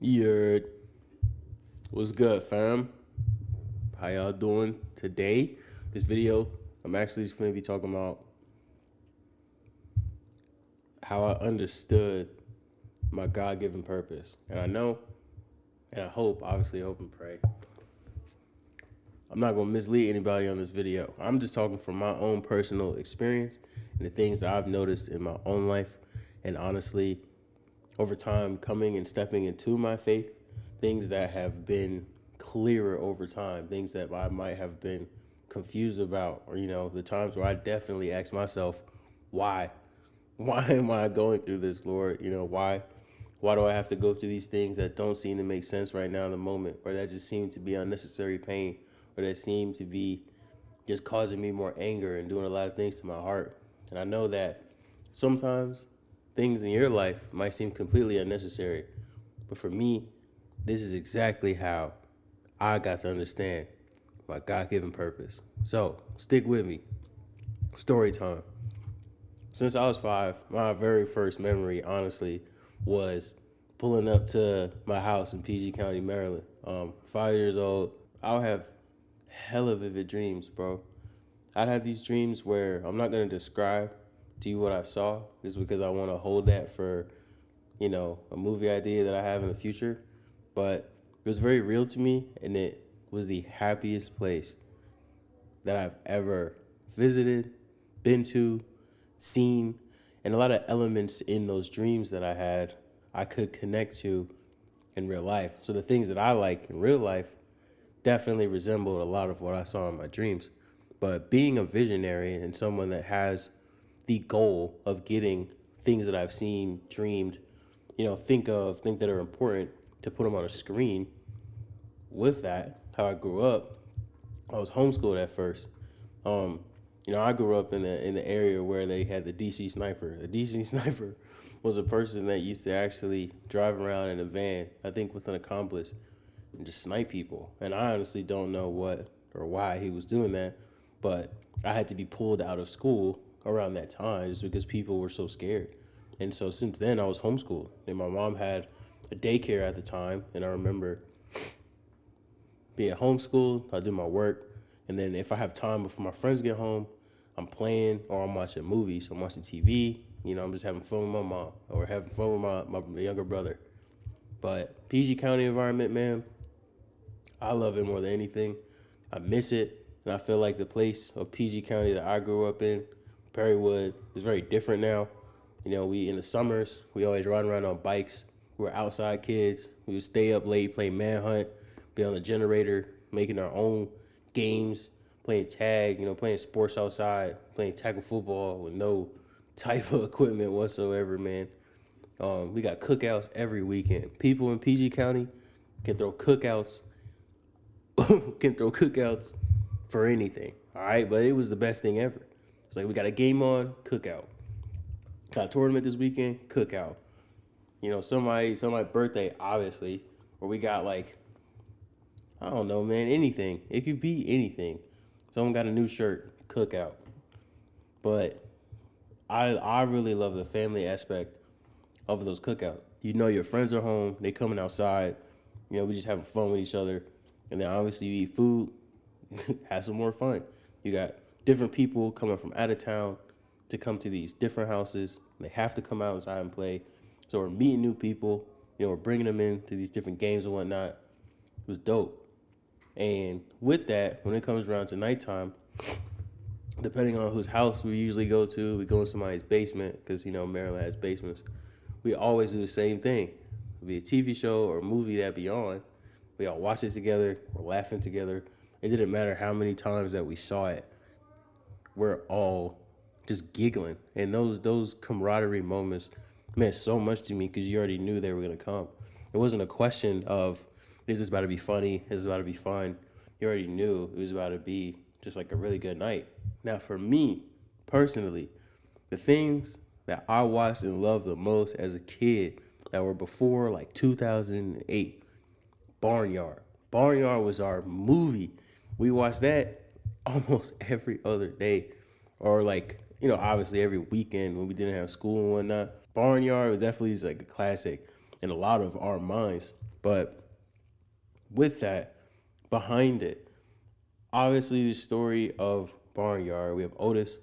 Yeah, what's good, fam? How y'all doing today? This video, I'm actually just going to be talking about how I understood my God-given purpose. And I know, and I hope, obviously, hope and pray. I'm not going to mislead anybody on this video. I'm just talking from my own personal experience and the things that I've noticed in my own life. And honestly, over time, coming and stepping into my faith, things that have been clearer over time, things that I might have been confused about, or the times where I definitely ask myself, why? Why am I going through this, Lord? Why do I have to go through these things that don't seem to make sense right now in the moment, or that just seem to be unnecessary pain, or that seem to be just causing me more anger and doing a lot of things to my heart? And I know that sometimes things in your life might seem completely unnecessary, but for me, this is exactly how I got to understand my God given purpose. So stick with me. Story time. Since I was 5, my very first memory, honestly, was pulling up to my house in PG County, Maryland. 5 years old, I'll have hella vivid dreams, bro. I'd have these dreams where I'm not gonna describe to you what I saw, just because I want to hold that for, a movie idea that I have in the future. But it was very real to me, and it was the happiest place that I've ever visited, been to, seen, and a lot of elements in those dreams that I had, I could connect to in real life. So the things that I like in real life definitely resembled a lot of what I saw in my dreams. But being a visionary and someone that has the goal of getting things that I've seen, dreamed, think that are important to put them on a screen. With that, how I grew up, I was homeschooled at first. Um, I grew up in the area where they had the DC sniper. The DC sniper was a person that used to actually drive around in a van, I think with an accomplice, and just snipe people. And I honestly don't know what or why he was doing that, but I had to be pulled out of school around that time just because people were so scared. And so since then, I was homeschooled, and my mom had a daycare at the time, and I remember being homeschooled. I do my work, and then if I have time before my friends get home, I'm playing or I'm watching movies. I'm watching TV. I'm just having fun with my mom or having fun with my younger brother. But PG County environment, man, I love it more than anything. I miss it, and I feel like the place of PG County that I grew up in, Perrywood, is very different now. We in the summers, we always ride around on bikes. We were outside kids. We would stay up late, play manhunt, be on the generator, making our own games, playing tag, playing sports outside, playing tackle football with no type of equipment whatsoever, man. We got cookouts every weekend. People in PG County can throw cookouts can throw cookouts for anything. All right, but it was the best thing ever. It's like we got a game on, cookout. Got a tournament this weekend, cookout. Somebody's birthday, obviously, or we got like, I don't know, man, anything. It could be anything. Someone got a new shirt, cookout. But I really love the family aspect of those cookouts. Your friends are home, they coming outside. We just having fun with each other, and then obviously you eat food, have some more fun. You got different people coming from out of town to come to these different houses. They have to come outside and play. So we're meeting new people. We're bringing them into these different games and whatnot. It was dope. And with that, when it comes around to nighttime, depending on whose house we usually go to, we go in somebody's basement because, Maryland has basements. We always do the same thing. It'll be a TV show or a movie that be on. We all watch it together. We're laughing together. It didn't matter how many times that we saw it. We're all just giggling. And those camaraderie moments meant so much to me because you already knew they were going to come. It wasn't a question of, is this about to be funny? Is this about to be fun? You already knew it was about to be just like a really good night. Now, for me, personally, the things that I watched and loved the most as a kid that were before like 2008, Barnyard. Barnyard was our movie. We watched that almost every other day, or like, obviously every weekend when we didn't have school and whatnot. Barnyard was definitely like a classic in a lot of our minds. But with that, behind it, obviously the story of Barnyard, we have Otis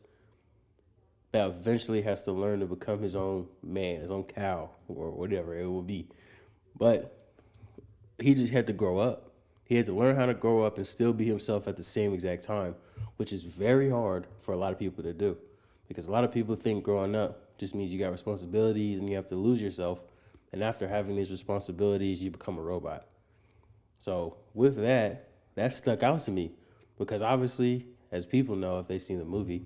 that eventually has to learn to become his own man, his own cow, or whatever it will be. But he just had to grow up. He had to learn how to grow up and still be himself at the same exact time, which is very hard for a lot of people to do. Because a lot of people think growing up just means you got responsibilities and you have to lose yourself. And after having these responsibilities, you become a robot. So with that, that stuck out to me because obviously, as people know, if they've seen the movie,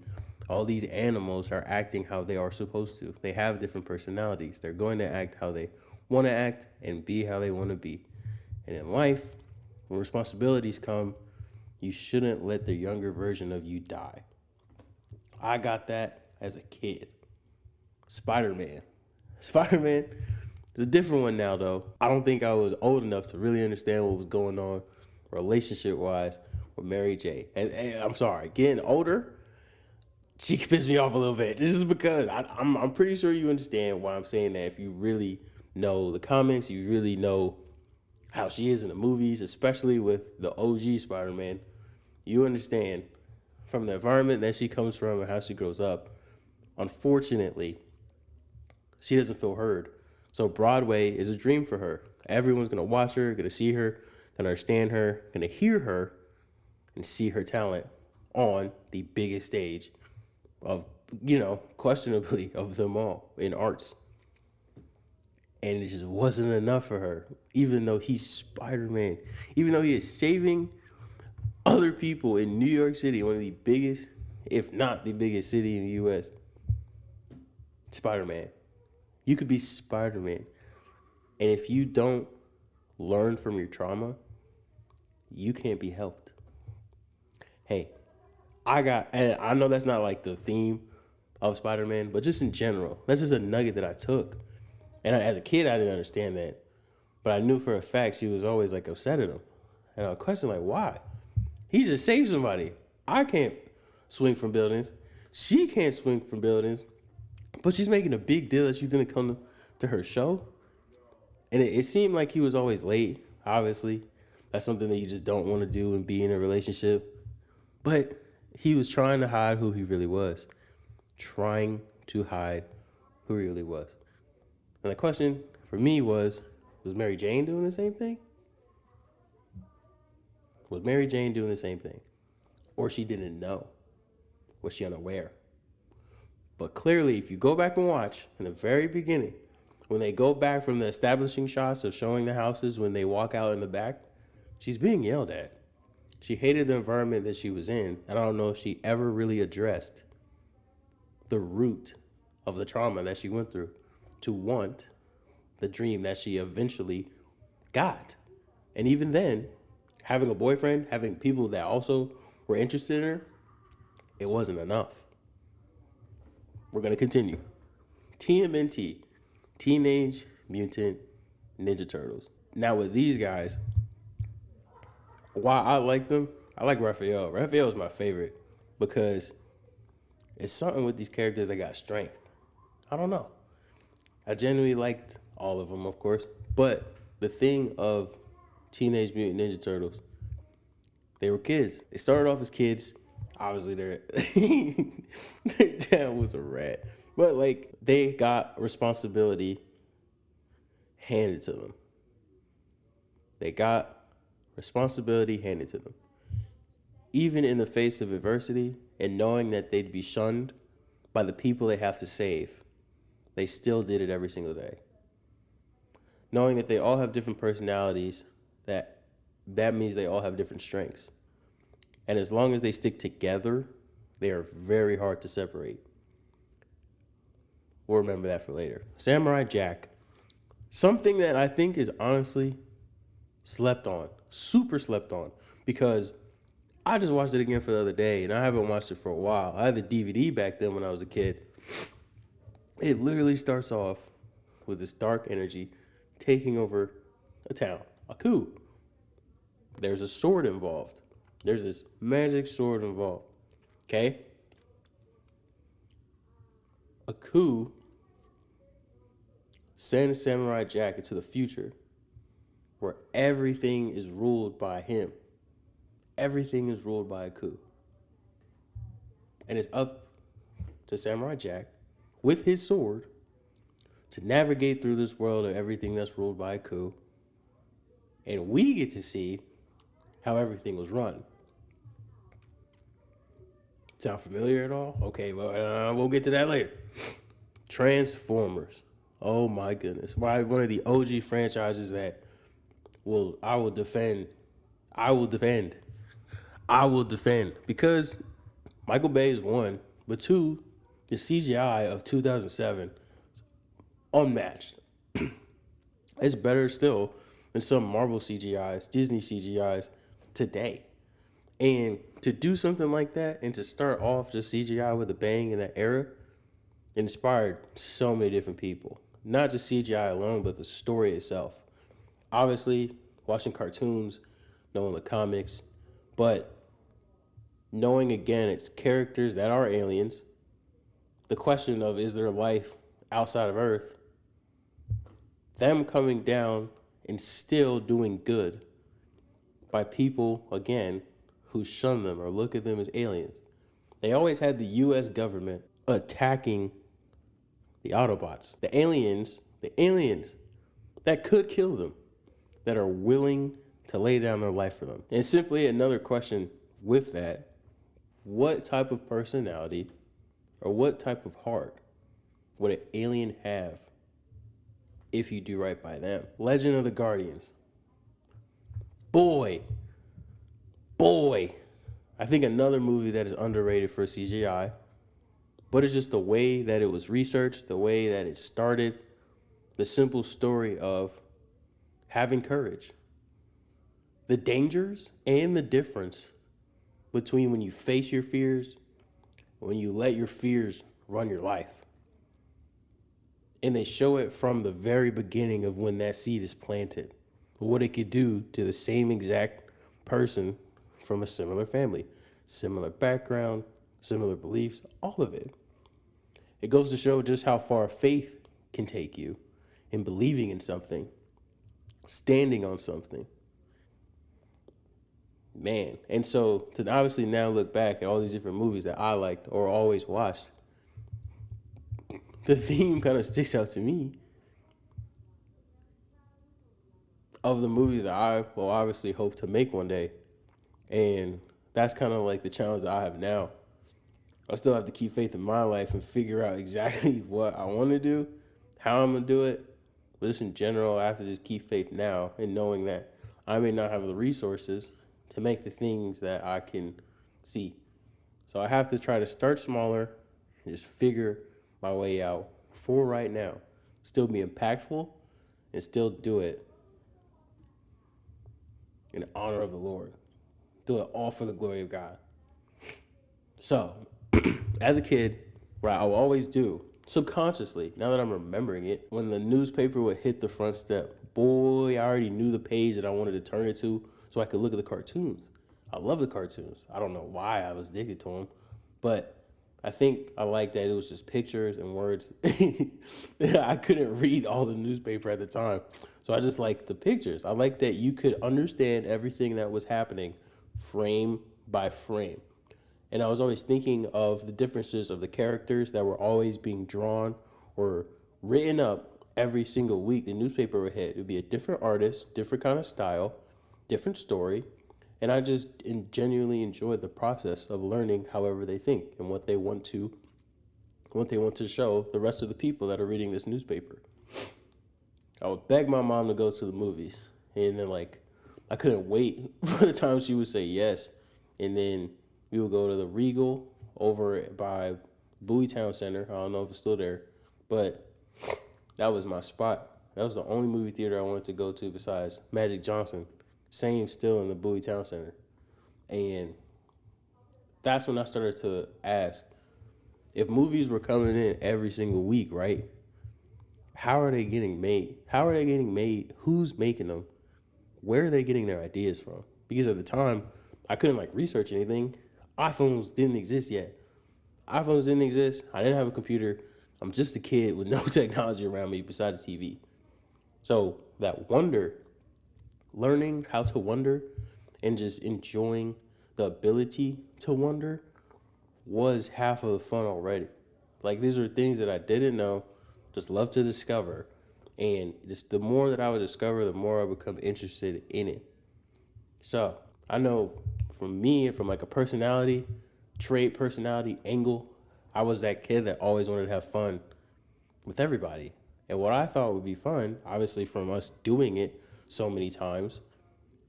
all these animals are acting how they are supposed to. They have different personalities. They're going to act how they want to act and be how they want to be. And in life, when responsibilities come, you shouldn't let the younger version of you die. I got that as a kid. Spider-Man. Spider-Man is a different one now, though. I don't think I was old enough to really understand what was going on relationship-wise with Mary J. And I'm sorry, getting older, she pissed me off a little bit. Just because I'm pretty sure you understand why I'm saying that if you really know the comics, you really know how she is in the movies, especially with the OG Spider-Man, you understand from the environment that she comes from and how she grows up. Unfortunately, she doesn't feel heard. So Broadway is a dream for her. Everyone's gonna watch her, gonna see her, gonna understand her, gonna hear her, and see her talent on the biggest stage of, questionably of them all in arts. And it just wasn't enough for her, even though he's Spider-Man, even though he is saving other people in New York City, one of the biggest, if not the biggest city in the U.S. Spider-Man. You could be Spider-Man. And if you don't learn from your trauma, you can't be helped. Hey, and I know that's not like the theme of Spider-Man, but just in general, that's just a nugget that I took. And as a kid, I didn't understand that. But I knew for a fact she was always like upset at him. And I questioned like, why? He just saved somebody. I can't swing from buildings. She can't swing from buildings. But she's making a big deal that you didn't come to her show. And it seemed like he was always late, obviously. That's something that you just don't want to do and be in a relationship. But he was trying to hide who he really was. Trying to hide who he really was. And the question for me was Mary Jane doing the same thing? Was Mary Jane doing the same thing? Or she didn't know? Was she unaware? But clearly, if you go back and watch in the very beginning, when they go back from the establishing shots of showing the houses, when they walk out in the back, she's being yelled at. She hated the environment that she was in. And I don't know if she ever really addressed the root of the trauma that she went through to want the dream that she eventually got. And even then, having a boyfriend, having people that also were interested in her, it wasn't enough. We're going to continue. TMNT, Teenage Mutant Ninja Turtles. Now with these guys, why I like them, I like Raphael. Raphael is my favorite because it's something with these characters that got strength. I don't know. I genuinely liked all of them, of course. But the thing of Teenage Mutant Ninja Turtles, they were kids. They started off as kids. Obviously, their dad was a rat. But, they got responsibility handed to them. They got responsibility handed to them. Even in the face of adversity and knowing that they'd be shunned by the people they have to save, they still did it every single day. Knowing that they all have different personalities, that means they all have different strengths. And as long as they stick together, they are very hard to separate. We'll remember that for later. Samurai Jack. Something that I think is honestly slept on. Super slept on. Because I just watched it again for the other day, and I haven't watched it for a while. I had the DVD back then when I was a kid. It literally starts off with this dark energy taking over a town. A coup. There's a sword involved. There's this magic sword involved. Okay? A coup sends Samurai Jack into the future where everything is ruled by him. Everything is ruled by a coup. And it's up to Samurai Jack with his sword to navigate through this world of everything that's ruled by a coup. And we get to see how everything was run. Sound familiar at all? Okay, well, we'll get to that later. Transformers. Oh my goodness. Why one of the OG franchises that I will defend. Because Michael Bay is one, but two, the CGI of 2007 is unmatched. It's better still than some Marvel CGIs, Disney CGIs today. And to do something like that and to start off just CGI with a bang in that era inspired so many different people. Not just CGI alone, but the story itself. Obviously, watching cartoons, knowing the comics, but knowing again it's characters that are aliens. The question of is there life outside of Earth? Them coming down and still doing good by people, again, who shun them or look at them as aliens. They always had the U.S. government attacking the Autobots, the aliens that could kill them, that are willing to lay down their life for them. And simply another question with that, what type of personality or what type of heart would an alien have if you do right by them? Legend of the Guardians. Boy, I think another movie that is underrated for CGI, but it's just the way that it was researched, the way that it started, the simple story of having courage, the dangers and the difference between when you face your fears, when you let your fears run your life. And they show it from the very beginning of when that seed is planted, what it could do to the same exact person from a similar family, similar background, similar beliefs, all of it. It goes to show just how far faith can take you in believing in something, standing on something. Man. And so to obviously now look back at all these different movies that I liked or always watched, the theme kind of sticks out to me of the movies that I will obviously hope to make one day. And that's kind of like the challenge that I have now. I still have to keep faith in my life and figure out exactly what I want to do, how I'm going to do it. But just in general, I have to just keep faith now and knowing that I may not have the resources to make the things that I can see. So I have to try to start smaller and just figure my way out for right now. Still be impactful and still do it in honor of the Lord. Do it all for the glory of God. So, as a kid, what I will always do, subconsciously, now that I'm remembering it, when the newspaper would hit the front step, boy, I already knew the page that I wanted to turn it to so I could look at the cartoons. I love the cartoons. I don't know why I was addicted to them, but I think I liked that it was just pictures and words. I couldn't read all the newspaper at the time, so I just liked the pictures. I liked that you could understand everything that was happening frame by frame. And I was always thinking of the differences of the characters that were always being drawn or written up every single week. The newspaper would hit. It would be a different artist, different kind of style, different story. And I just genuinely enjoyed the process of learning however they think and what they want to show the rest of the people that are reading this newspaper. I would beg my mom to go to the movies. And then I couldn't wait for the time she would say yes. And then we would go to the Regal over by Bowie Town Center. I don't know if it's still there, but that was my spot. That was the only movie theater I wanted to go to besides Magic Johnson. Same still in the Bowie Town Center. And that's when I started to ask, if movies were coming in every single week, right? How are they getting made? How are they getting made? Who's making them? Where are they getting their ideas from? Because at the time, I couldn't research anything. iPhones didn't exist yet. I didn't have a computer. I'm just a kid with no technology around me besides the TV. So that wonder learning how to wonder and just enjoying the ability to wonder was half of the fun already. Like these are things that I didn't know, just love to discover. And just the more that I would discover, the more I would become interested in it. So I know from me, from like a personality, trait personality angle, I was that kid that always wanted to have fun with everybody. And what I thought would be fun, obviously from us doing it so many times,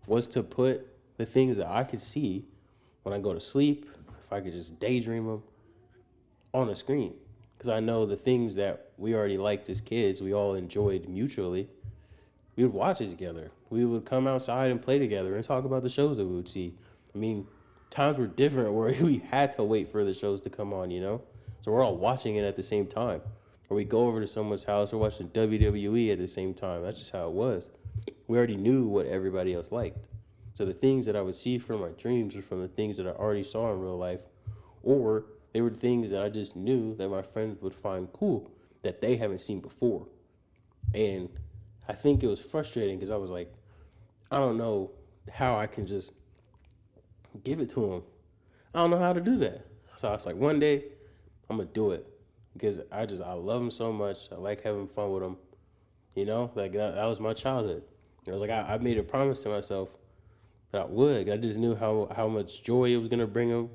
was to put the things that I could see when I go to sleep, if I could just daydream them, on a screen. Because I know the things that we already liked as kids, we all enjoyed mutually. We would watch it together. We would come outside and play together and talk about the shows that we would see. I mean, times were different where we had to wait for the shows to come on, you know? So we're all watching it at the same time. Or we go over to someone's house, we're watching WWE at the same time. That's just how it was. We already knew what everybody else liked. So the things that I would see from my dreams were from the things that I already saw in real life, or they were things that I just knew that my friends would find cool that they haven't seen before. And I think it was frustrating because I was like, I don't know how I can just give it to them. I don't know how to do that. So I was like, one day I'm gonna do it because I love them so much. I like having fun with them. You know, like that was my childhood. I was like, I made a promise to myself that I would. I just knew how much joy it was gonna bring them.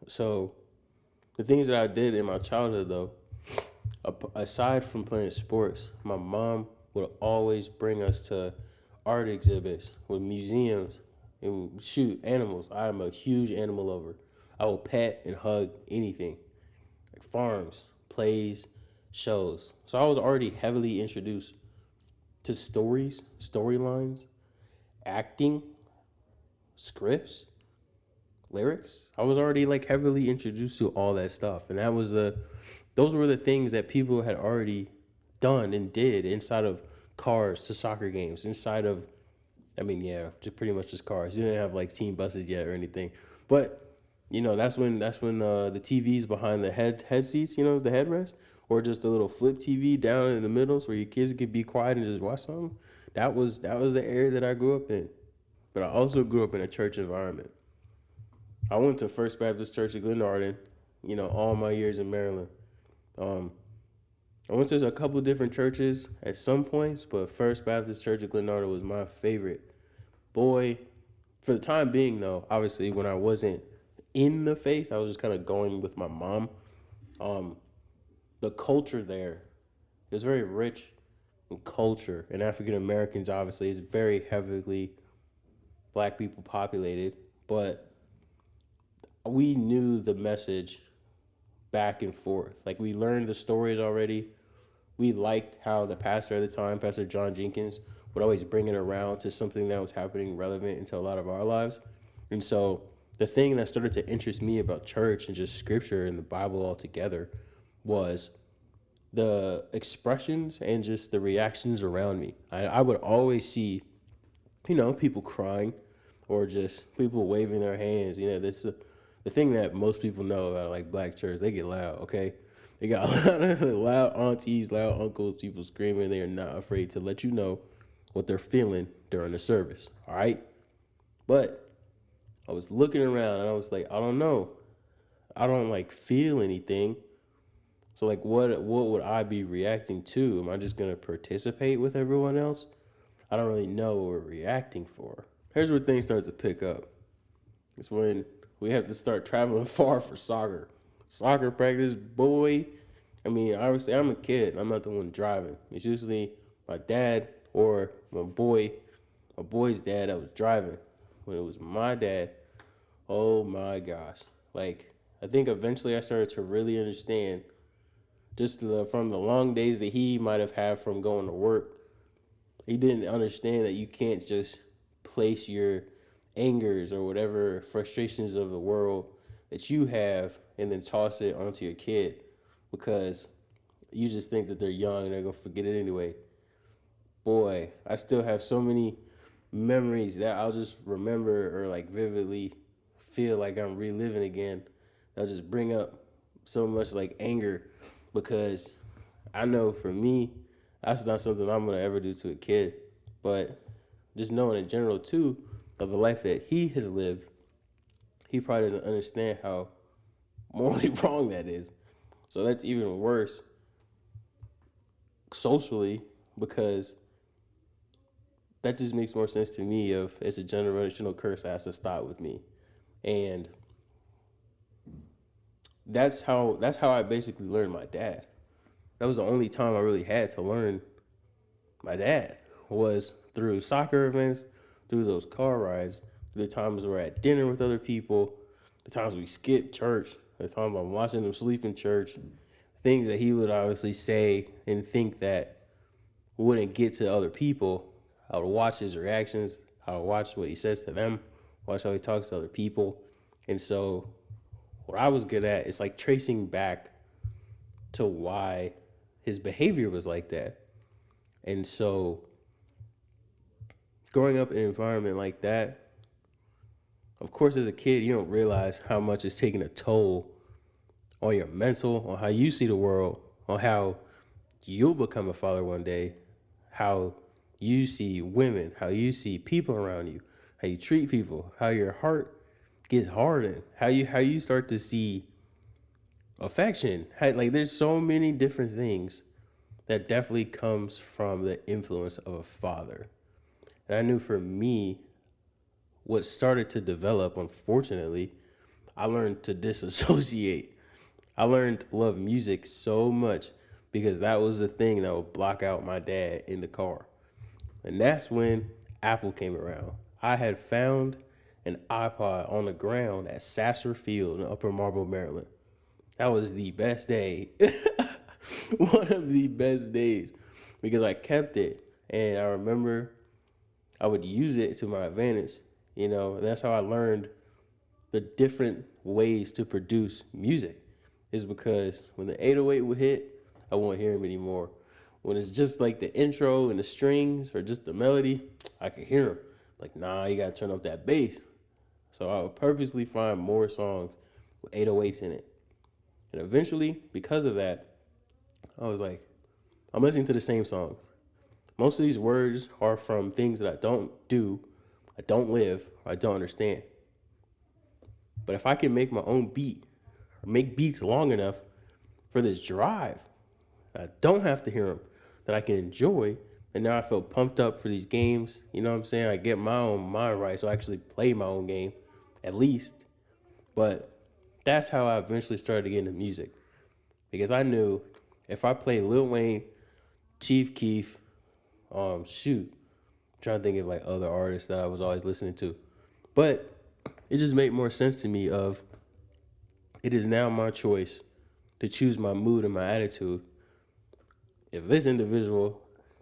So the things that I did in my childhood, though, aside from playing sports, my mom would always bring us to art exhibits with museums and shoot animals. I am a huge animal lover. I will pet and hug anything, like farms, plays, shows. So I was already heavily introduced to stories, storylines, acting, scripts, lyrics. I was already like heavily introduced to all that stuff, and those were the things that people had already done and did inside of cars to soccer games, inside of, I mean, yeah, just pretty much just cars. You didn't have like team buses yet or anything, but you know that's when the TVs behind the head seats, you know, the headrest, or just a little flip TV down in the middles where your kids could be quiet and just watch something. That was the area that I grew up in, but I also grew up in a church environment. I went to First Baptist Church of Glenarden, you know, all my years in Maryland. Um, I went to a couple different churches at some points, but First Baptist Church of Glenarden was my favorite. Boy, for the time being, though, obviously when I wasn't in the faith, I was just kind of going with my mom. Um, the culture there is very rich in culture, and African Americans obviously is very heavily black people populated, but we knew the message back and forth. Like we learned the stories already. We liked how the pastor at the time, Pastor John Jenkins, would always bring it around to something that was happening relevant into a lot of our lives. And so the thing that started to interest me about church and just scripture and the Bible altogether was the expressions and just the reactions around me. I would always see, you know, people crying or just people waving their hands. You know, this the thing that most people know about like black church. They get loud, okay? They got a lot of loud aunties, loud uncles, people screaming. They are not afraid to let you know what they're feeling during the service, all right? But I was looking around and I was like, I don't know. I don't like feel anything. So like what would I be reacting to? Am I just gonna participate with everyone else? I don't really know what we're reacting for. Here's where things start to pick up. It's when we have to start traveling far for soccer. Soccer practice, boy. I mean, obviously I'm a kid. I'm not the one driving. It's usually my dad or my boy's dad that was driving. When it was my dad, oh my gosh. Like, I think eventually I started to really understand just from the long days that he might have had from going to work. He didn't understand that you can't just place your angers or whatever frustrations of the world that you have and then toss it onto your kid because you just think that they're young and they're going to forget it anyway. Boy, I still have so many memories that I'll just remember or like vividly feel like I'm reliving again. I'll just bring up so much like anger because I know for me, That's not something I'm gonna ever do to a kid. But just knowing in general too of the life that he has lived, he probably doesn't understand how morally wrong that is. So that's even worse socially because that just makes more sense to me of it's a generational curse that has to stop with me. And that's how I basically learned my dad. That was the only time I really had to learn my dad was through soccer events, through those car rides, through the times we're at dinner with other people, the times we skipped church, the times I'm watching him sleep in church, things that he would obviously say and think that wouldn't get to other people. I would watch his reactions. I would watch what he says to them, watch how he talks to other people. And so what I was good at is like tracing back to why his behavior was like that. And so growing up in an environment like that, of course, as a kid, you don't realize how much it's taking a toll on your mental, on how you see the world, on how you'll become a father one day, how you see women, how you see people around you, how you treat people, how your heart gets hardened, how you start to see affection. Like there's so many different things that definitely comes from the influence of a father. And I knew for me, what started to develop, unfortunately, I learned to disassociate. I learned to love music so much because that was the thing that would block out my dad in the car. And that's when Apple came around. I had found an iPod on the ground at Sasser Field in Upper Marlboro, Maryland. That was the best day. One of the best days because I kept it. And I remember I would use it to my advantage. And that's how I learned the different ways to produce music is because when the 808 would hit, I won't hear him anymore. When it's just like the intro and the strings or just the melody, I could hear him. Like, nah, you gotta turn up that bass. So I would purposely find more songs with 808s in it. And eventually, because of that, I was like, I'm listening to the same songs. Most of these words are from things that I don't do, I don't live, or I don't understand. But if I can make my own beat or make beats long enough for this drive, I don't have to hear them, that I can enjoy, and now I feel pumped up for these games. You know what I'm saying? I get my own mind right, so I actually play my own game, at least. But that's how I eventually started to get into music. Because I knew if I play Lil Wayne, Chief Keef, I'm trying to think of like other artists that I was always listening to. But it just made more sense to me of it is now my choice to choose my mood and my attitude. If this individual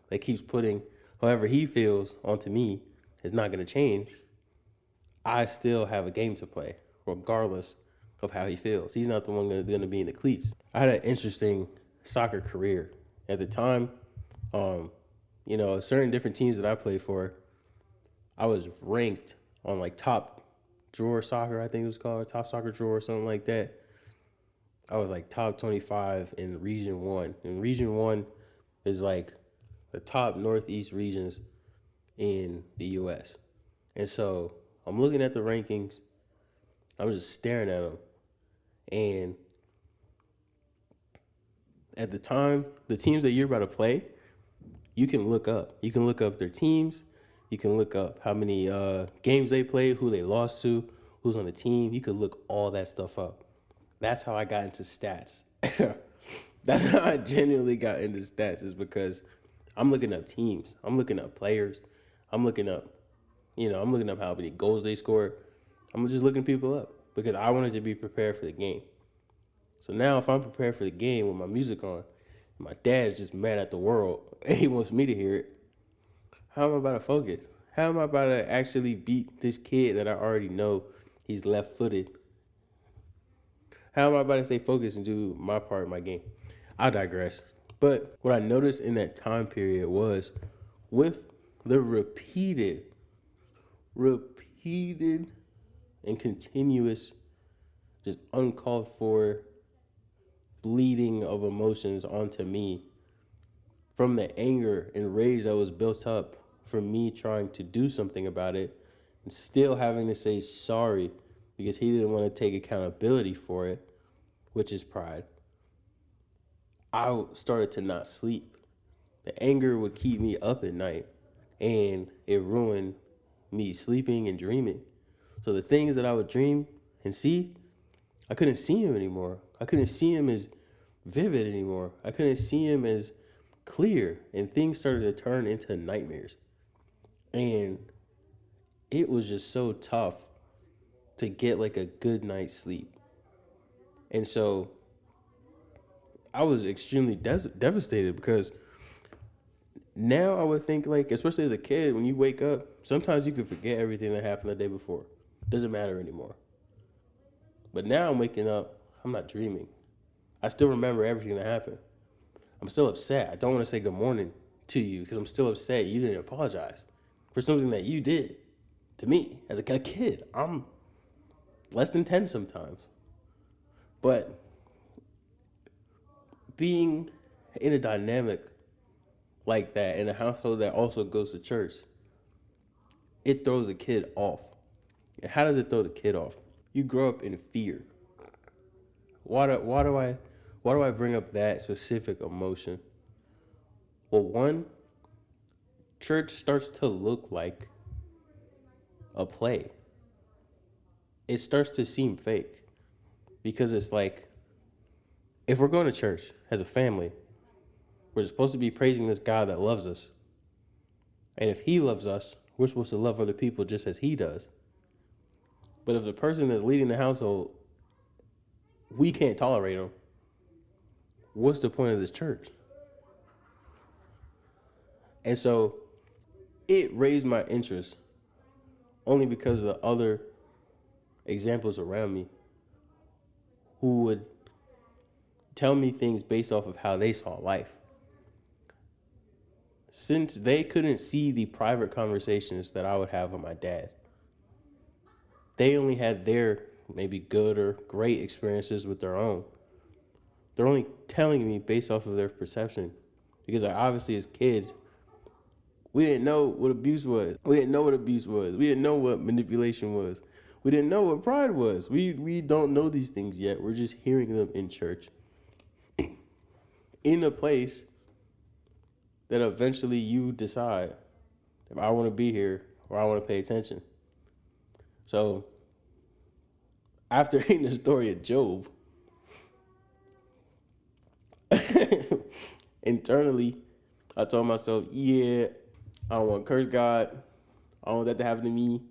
that keeps putting however he feels onto me is not going to change, I still have a game to play, regardless of how he feels. He's not the one going to be in the cleats. I had an interesting soccer career. At the time, certain different teams that I played for, I was ranked on like top drawer soccer, I think it was called, top soccer drawer or something like that. I was like top 25 in Region 1. And Region 1 is like the top Northeast regions in the U.S. And so I'm looking at the rankings. I'm just staring at them. And at the time, the teams that you're about to play, you can look up. You can look up their teams. You can look up how many games they played, who they lost to, who's on the team. You could look all that stuff up. That's how I got into stats. That's how I genuinely got into stats is because I'm looking up teams. I'm looking up players. I'm looking up, I'm looking up how many goals they scored. I'm just looking people up because I wanted to be prepared for the game. So now if I'm prepared for the game with my music on, my dad's just mad at the world and he wants me to hear it, how am I about to focus? How am I about to actually beat this kid that I already know he's left-footed? How am I about to stay focused and do my part of my game? I digress. But what I noticed in that time period was with the repeated and continuous, just uncalled for bleeding of emotions onto me from the anger and rage that was built up from me trying to do something about it and still having to say sorry because he didn't want to take accountability for it, which is pride, I started to not sleep. The anger would keep me up at night, and it ruined me sleeping and dreaming. So the things that I would dream and see, I couldn't see him anymore. I couldn't see him as vivid anymore. I couldn't see him as clear, and things started to turn into nightmares. And it was just so tough to get like a good night's sleep. And so I was extremely devastated because now I would think, like, especially as a kid, when you wake up, sometimes you can forget everything that happened the day before. Doesn't matter anymore. But now I'm waking up, I'm not dreaming. I still remember everything that happened. I'm still upset. I don't want to say good morning to you because I'm still upset you didn't apologize for something that you did to me as a kid. I'm less than 10 sometimes. But being in a dynamic like that in a household that also goes to church, it throws a kid off. And how does it throw the kid off? You grow up in fear. Why do I bring up that specific emotion? Well, one, church starts to look like a play. It starts to seem fake because it's like, if we're going to church as a family, we're supposed to be praising this God that loves us. And if he loves us, we're supposed to love other people just as he does. But if the person that's leading the household, we can't tolerate them, what's the point of this church? And so it raised my interest only because of the other examples around me who would tell me things based off of how they saw life. Since they couldn't see the private conversations that I would have with my dad, they only had their maybe good or great experiences with their own. They're only telling me based off of their perception because obviously as kids, we didn't know what abuse was. We didn't know what abuse was. We didn't know what manipulation was. We didn't know what pride was. We don't know these things yet. We're just hearing them in church. In a place that eventually you decide if I want to be here or I want to pay attention. So after hearing the story of Job, internally, I told myself, yeah, I don't want to curse God. I don't want that to happen to me.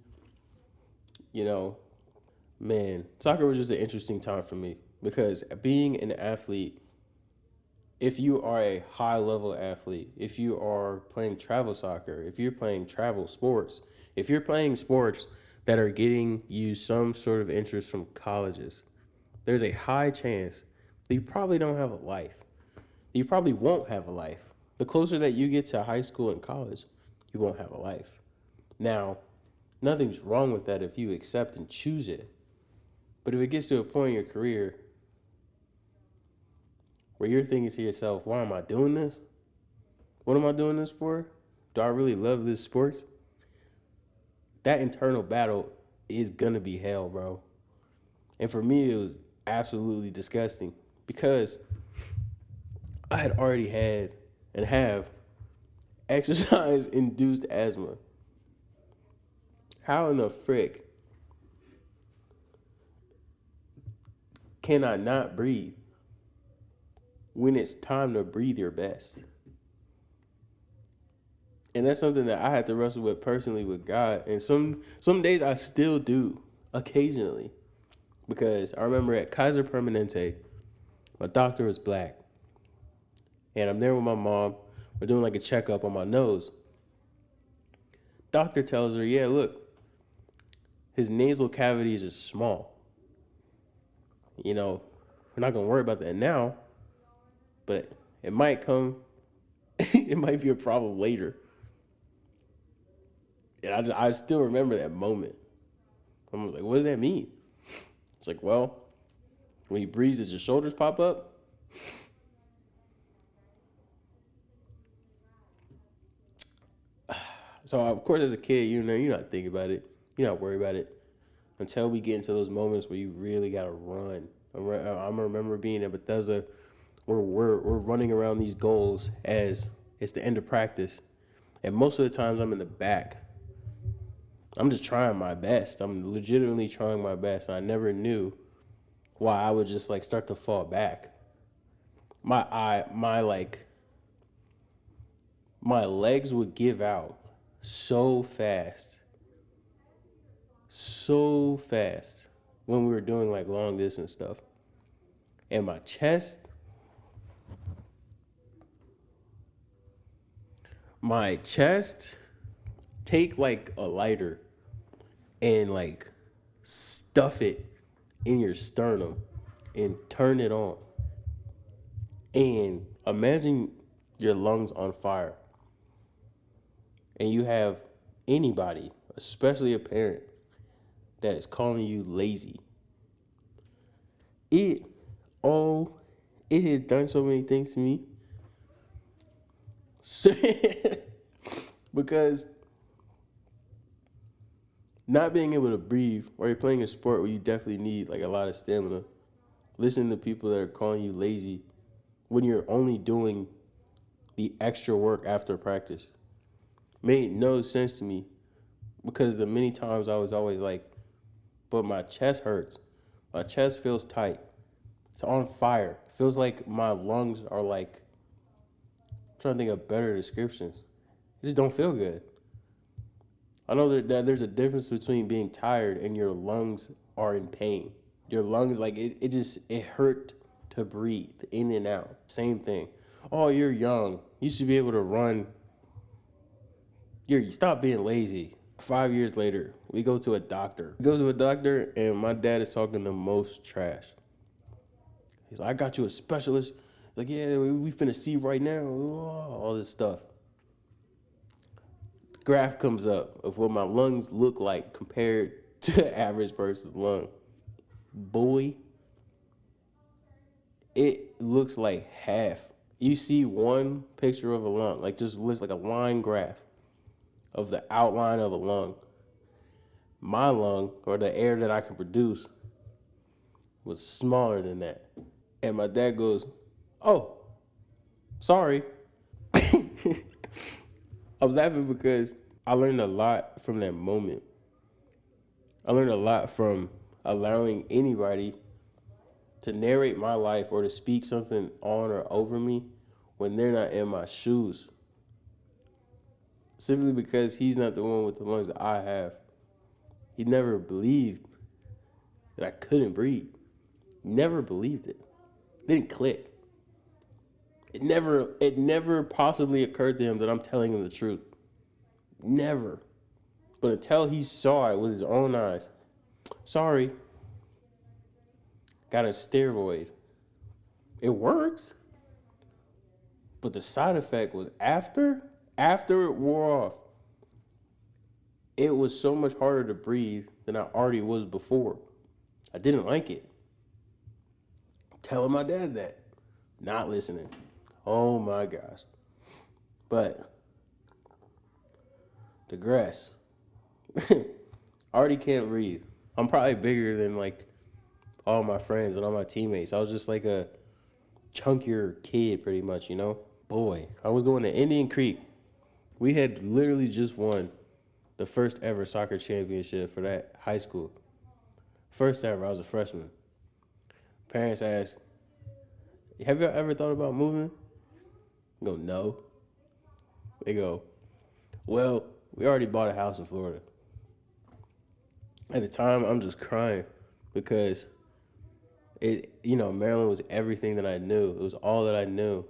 You know, man, soccer was just an interesting time for me because being an athlete, if you are a high level athlete, if you are playing travel soccer, if you're playing travel sports, if you're playing sports that are getting you some sort of interest from colleges, there's a high chance that you probably don't have a life. You probably won't have a life. The closer that you get to high school and college, you won't have a life. Now, nothing's wrong with that if you accept and choose it. But if it gets to a point in your career where you're thinking to yourself, why am I doing this? What am I doing this for? Do I really love this sport? That internal battle is going to be hell, bro. And for me, it was absolutely disgusting because I had already had and have exercise-induced asthma. How in the frick can I not breathe when it's time to breathe your best? And that's something that I had to wrestle with personally with God. And some days I still do, occasionally. Because I remember at Kaiser Permanente, my doctor was black. And I'm there with my mom. We're doing like a checkup on my nose. Doctor tells her, yeah, look, his nasal cavity is just small. You know, we're not going to worry about that now, but it might come, it might be a problem later. And I still remember that moment. I was like, what does that mean? It's like, well, when he breathes, does your shoulders pop up? So of course, as a kid, you're not thinking about it. You're not worried about it until we get into those moments where you really gotta run. I remember being at Bethesda, where we're running around these goals as it's the end of practice, and most of the times I'm in the back. I'm just trying my best. I'm legitimately trying my best, and I never knew why I would just like start to fall back. My legs would give out so fast, so fast when we were doing like long distance stuff. And my chest, take like a lighter and like stuff it in your sternum and turn it on. And imagine your lungs on fire. And you have anybody, especially a parent, that is calling you lazy. It oh, it has done so many things to me. Because not being able to breathe, or you're playing a sport where you definitely need like a lot of stamina, listening to people that are calling you lazy when you're only doing the extra work after practice made no sense to me, because the many times I was always like, but my chest hurts. My chest feels tight. It's on fire. It feels like my lungs are like, I'm trying to think of better descriptions. It just don't feel good. I know that there's a difference between being tired and your lungs are in pain. Your lungs, like, it hurt to breathe in and out. Same thing. Oh, you're young. You should be able to run. You stop being lazy. 5 years later, we go to a doctor. We go to a doctor, and my dad is talking the most trash. He's like, I got you a specialist. Like, yeah, we finna see right now. All this stuff. Graph comes up of what my lungs look like compared to the average person's lung. Boy, it looks like half. You see one picture of a lung, like just looks like a line graph of the outline of a lung. My lung, or the air that I can produce, was smaller than that. And my dad goes, oh, sorry. I was laughing because I learned a lot from that moment. I learned a lot from allowing anybody to narrate my life or to speak something on or over me when they're not in my shoes. Simply because he's not the one with the lungs that I have. He never believed that I couldn't breathe. Never believed it. Didn't click. It never possibly occurred to him that I'm telling him the truth. Never. But until he saw it with his own eyes. Sorry. Got a steroid. It works. But the side effect was after it wore off, it was so much harder to breathe than I already was before. I didn't like it. Telling my dad that. Not listening. Oh my gosh. But digress. I already can't breathe. I'm probably bigger than like all my friends and all my teammates. I was just like a chunkier kid pretty much, you know? Boy, I was going to Indian Creek. We had literally just won the first ever soccer championship for that high school. First ever, I was a freshman. Parents asked, have you ever thought about moving? I go, no. They go, well, we already bought a house in Florida. At the time, I'm just crying because Maryland was everything that I knew. It was all that I knew.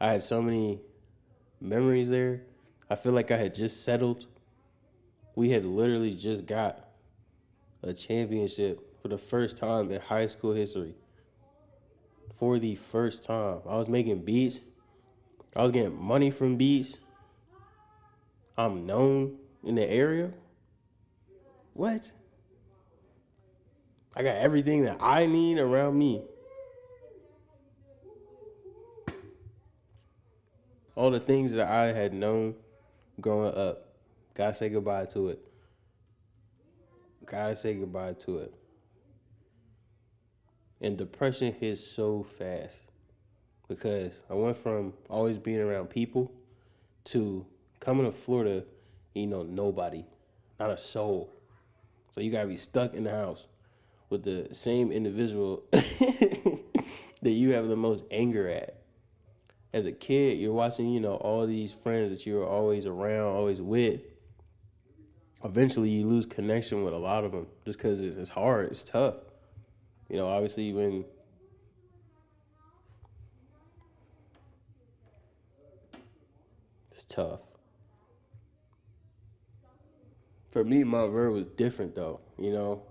I had so many memories there. I feel like I had just settled. We had literally just got a championship for the first time in high school history. For the first time. I was making beats. I was getting money from beats. I'm known in the area. What? I got everything that I need around me. All the things that I had known growing up. Gotta say goodbye to it. Gotta say goodbye to it. And depression hits so fast because I went from always being around people to coming to Florida, nobody, not a soul. So you gotta be stuck in the house with the same individual that you have the most anger at. As a kid, you're watching, all these friends that you were always around, always with. Eventually, you lose connection with a lot of them just because it's hard, it's tough. Obviously, when it's tough. For me, Montverde was different though.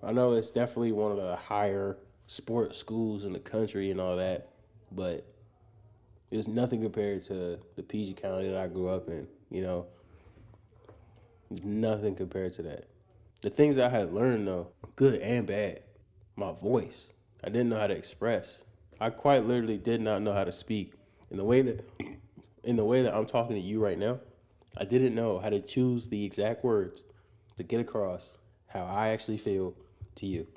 I know it's definitely one of the higher sports schools in the country and all that, but it was nothing compared to the PG County that I grew up in. It's nothing compared to that. The things I had learned though, good and bad, my voice. I didn't know how to express. I quite literally did not know how to speak. In the way that I'm talking to you right now, I didn't know how to choose the exact words to get across how I actually feel to you.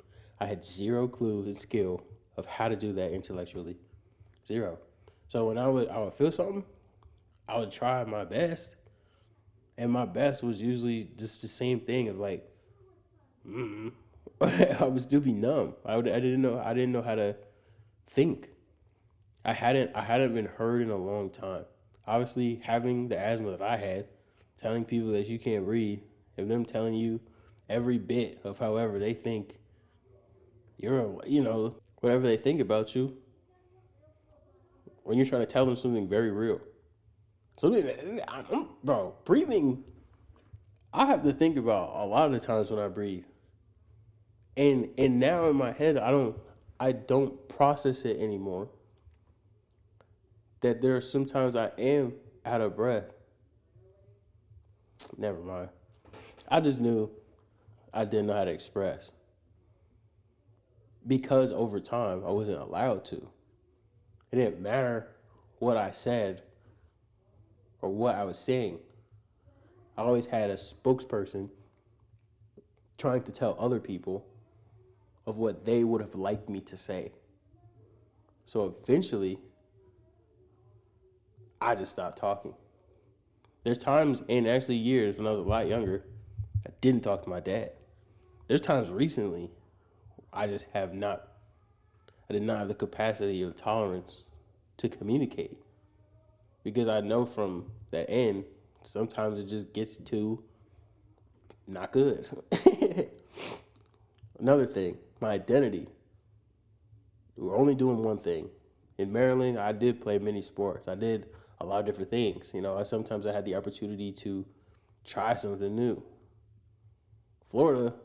I had zero clue and skill of how to do that intellectually. Zero. So when I would feel something, I would try my best. And my best was usually just the same thing of like, I would still be numb. I didn't know how to think. I hadn't been heard in a long time. Obviously, having the asthma that I had, telling people that you can't breathe, and them telling you every bit of however they think whatever they think about you, when you're trying to tell them something very real. Something that, bro, breathing, I have to think about a lot of the times when I breathe. And now in my head, I don't process it anymore. That there are sometimes I am out of breath. Never mind. I just knew I didn't know how to express. Because over time, I wasn't allowed to. It didn't matter what I said or what I was saying. I always had a spokesperson trying to tell other people of what they would have liked me to say. So eventually, I just stopped talking. There's times and actually years when I was a lot younger, I didn't talk to my dad. There's times recently I did not have the capacity or tolerance to communicate. Because I know from that end, sometimes it just gets too not good. Another thing, my identity. We were only doing one thing. In Maryland, I did play many sports. I did a lot of different things. Sometimes I had the opportunity to try something new. Florida,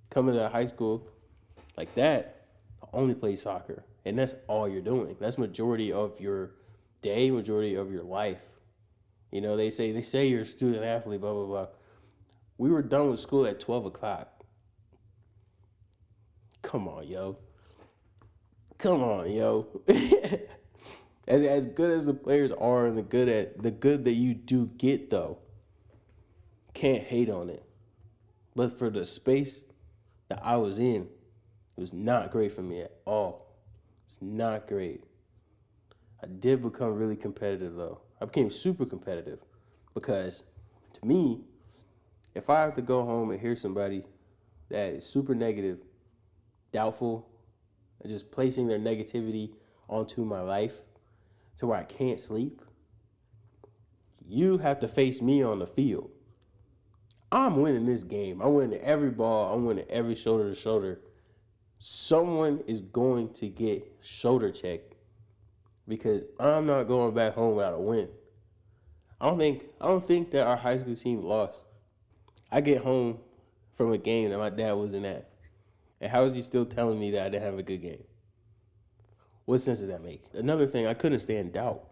coming to high school like that, I only play soccer. And that's all you're doing. That's majority of your day, majority of your life. They say you're a student athlete, blah, blah, blah. We were done with school at 12 o'clock. Come on, yo. As good as the players are and the good that you do get though, can't hate on it. But for the space that I was in, it was not great for me at all. It's not great. I did become really competitive though. I became super competitive because to me, if I have to go home and hear somebody that is super negative, doubtful, and just placing their negativity onto my life to where I can't sleep, you have to face me on the field. I'm winning this game. I'm winning every ball. I'm winning every shoulder to shoulder. Someone is going to get shoulder checked because I'm not going back home without a win. I don't think that our high school team lost. I get home from a game that my dad wasn't at. And how is he still telling me that I didn't have a good game? What sense does that make? Another thing, I couldn't stand doubt.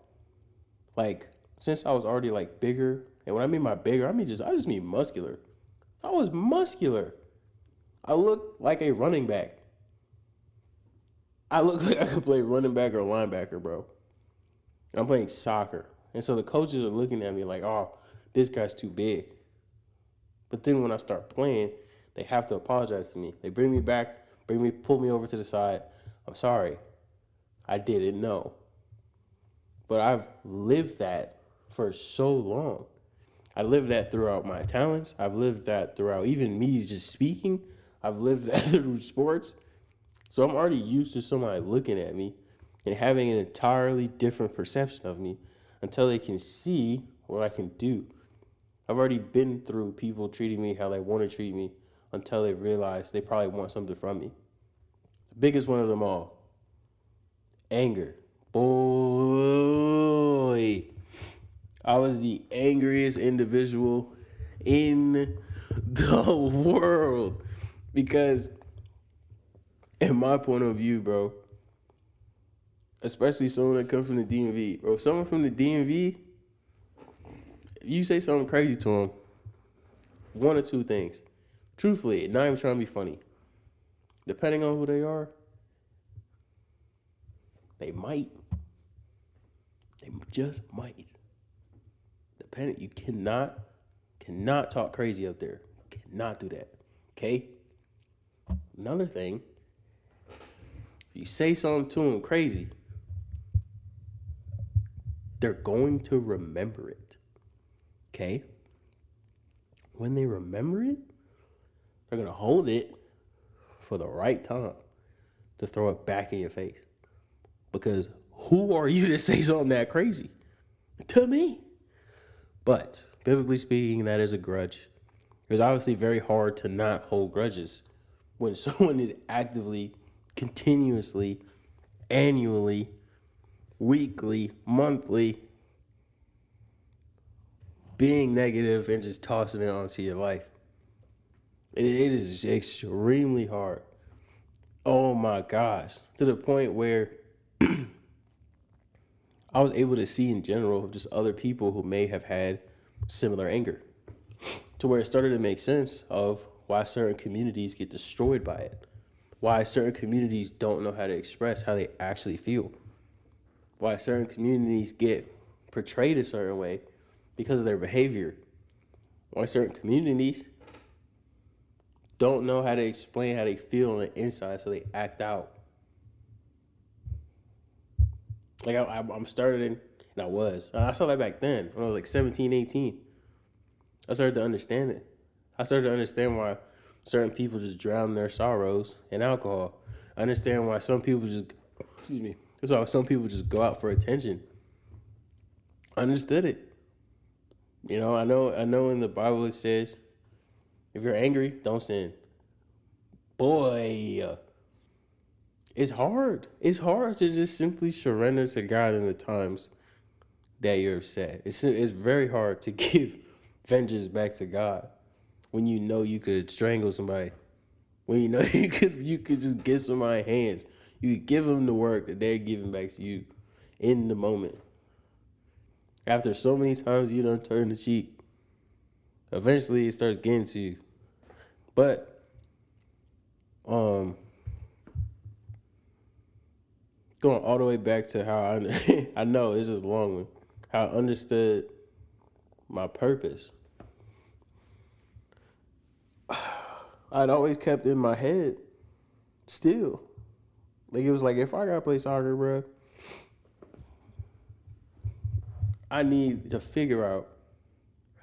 Like, since I was already like bigger, and when I mean by bigger, I just mean muscular. I was muscular. I looked like a running back. I looked like I could play running back or linebacker, bro. I'm playing soccer. And so the coaches are looking at me like, oh, this guy's too big. But then when I start playing, they have to apologize to me. They bring me back, pull me over to the side. I'm sorry. I didn't know. But I've lived that for so long. I lived that throughout my talents. I've lived that throughout even me just speaking. I've lived that through sports. So I'm already used to somebody looking at me and having an entirely different perception of me until they can see what I can do. I've already been through people treating me how they want to treat me until they realize they probably want something from me. The biggest one of them all, anger. Boy, I was the angriest individual in the world because in my point of view, bro, especially someone that comes from the DMV, bro, someone from the DMV, if you say something crazy to them, one or two things. Truthfully, not even trying to be funny. Depending on who they are, they might. They just might. Depending, you cannot talk crazy up there. Cannot do that. Okay? Another thing, if you say something to them crazy, they're going to remember it. Okay? When they remember it, they're going to hold it for the right time to throw it back in your face. Because who are you to say something that crazy? To me. But, biblically speaking, that is a grudge. It's obviously very hard to not hold grudges when someone is actively, continuously, annually, weekly, monthly, being negative and just tossing it onto your life. It is extremely hard. Oh my gosh. To the point where I was able to see in general of just other people who may have had similar anger. To where it started to make sense of why certain communities get destroyed by it. Why certain communities don't know how to express how they actually feel. Why certain communities get portrayed a certain way because of their behavior. Why certain communities don't know how to explain how they feel on the inside, so they act out. Like I'm starting, and I saw that back then when I was like 17, 18. I started to understand it. I started to understand why certain people just drown their sorrows in alcohol. I understand why some people just, that's why some people just go out for attention. I understood it. You know, I know in the Bible it says, if you're angry, don't sin. Boy, it's hard. It's hard to just simply surrender to God in the times that you're upset. It's very hard to give vengeance back to God when you know you could strangle somebody. When you know you could just get somebody hands. You could give them the work that they're giving back to you in the moment. After so many times you done turn the cheek, eventually it starts getting to you. But going all the way back to how I know this is a long one, how I understood my purpose. I'd always kept in my head still. Like it was like, if I gotta play soccer, bro, I need to figure out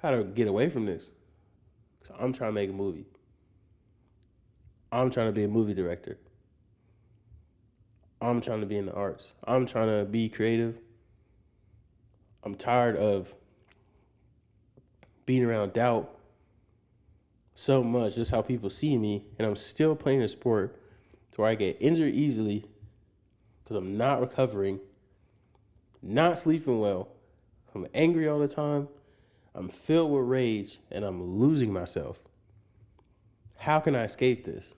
how to get away from this. So I'm trying to make a movie. I'm trying to be a movie director. I'm trying to be in the arts. I'm trying to be creative. I'm tired of being around doubt so much, just how people see me, and I'm still playing a sport to where I get injured easily because I'm not recovering, not sleeping well, I'm angry all the time, I'm filled with rage, and I'm losing myself. How can I escape this?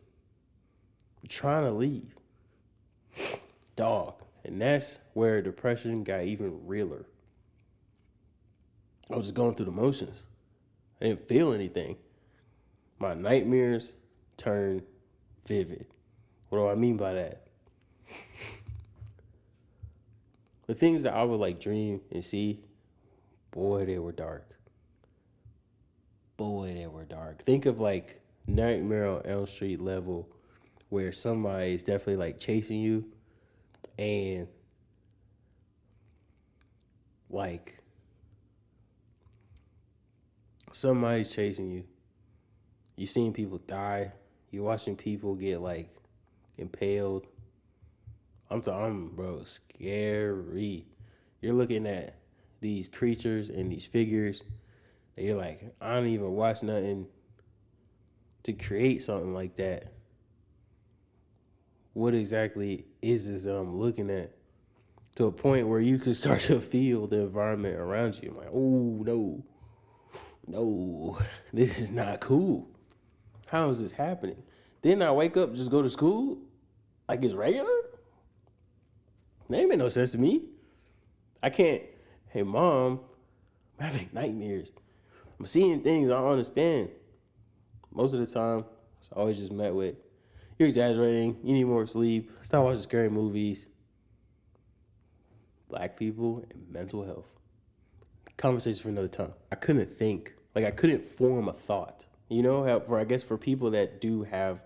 I'm trying to leave. Dog. And that's where depression got even realer. I was just going through the motions. I didn't feel anything. My nightmares turned vivid. What do I mean by that? The things that I would like dream and see, boy, they were dark. Boy, they were dark. Think of like Nightmare on Elm Street level where somebody is definitely like chasing you and like somebody's chasing you. You seeing people die. You watching people get like impaled. I'm talking, bro, scary. You're looking at these creatures and these figures. And you're like, I don't even watch nothing to create something like that. What exactly is this that I'm looking at? To a point where you can start to feel the environment around you. I'm like, oh no, this is not cool. How is this happening? Then I wake up, just go to school like it's regular? That ain't make no sense to me. I can't, hey mom, I'm having nightmares. I'm seeing things I don't understand. Most of the time, it's always just met with, you're exaggerating, you need more sleep, stop watching scary movies. Black people and mental health. Conversation for another time. I couldn't think. Like I couldn't form a thought. You know, I guess for people that do have